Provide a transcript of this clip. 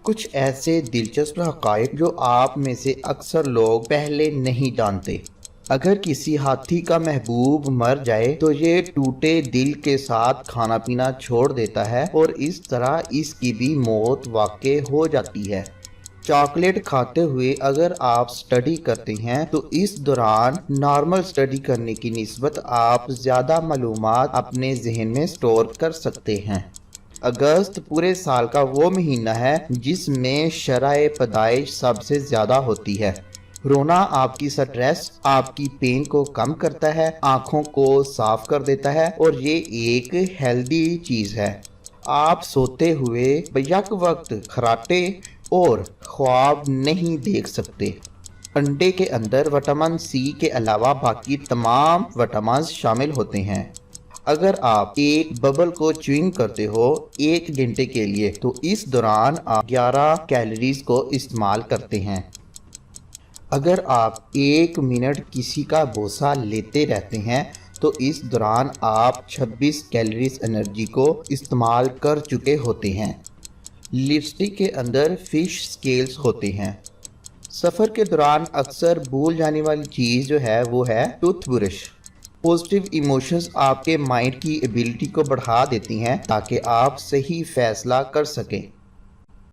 کچھ ایسے دلچسپ حقائق جو آپ میں سے اکثر لوگ پہلے نہیں جانتے۔ اگر کسی ہاتھی کا محبوب مر جائے تو یہ ٹوٹے دل کے ساتھ کھانا پینا چھوڑ دیتا ہے اور اس طرح اس کی بھی موت واقع ہو جاتی ہے۔ چاکلیٹ کھاتے ہوئے اگر آپ سٹڈی کرتے ہیں تو اس دوران نارمل سٹڈی کرنے کی نسبت آپ زیادہ معلومات اپنے ذہن میں سٹور کر سکتے ہیں۔ اگست پورے سال کا وہ مہینہ ہے جس میں شرح پیدائش سب سے زیادہ ہوتی ہے۔ رونا آپ کی سٹریس، آپ کی پین کو کم کرتا ہے، آنکھوں کو صاف کر دیتا ہے اور یہ ایک ہیلدی چیز ہے۔ آپ سوتے ہوئے بیک وقت خراٹے اور خواب نہیں دیکھ سکتے۔ انڈے کے اندر وٹامن سی کے علاوہ باقی تمام وٹامنز شامل ہوتے ہیں۔ اگر آپ ایک ببل کو چیونگ کرتے ہو 1 گھنٹے کے لیے تو اس دوران آپ 11 کیلوریز کو استعمال کرتے ہیں۔ اگر آپ 1 منٹ کسی کا بوسہ لیتے رہتے ہیں تو اس دوران آپ 26 کیلوریز انرجی کو استعمال کر چکے ہوتے ہیں۔ لپسٹک کے اندر فش سکیلز ہوتے ہیں۔ سفر کے دوران اکثر بھول جانے والی چیز جو ہے وہ ہے ٹوتھ برش۔ پازیٹیو ایموشنز آپ کے مائنڈ کی ایبلٹی کو بڑھا دیتی ہیں تاکہ آپ صحیح فیصلہ کر سکیں۔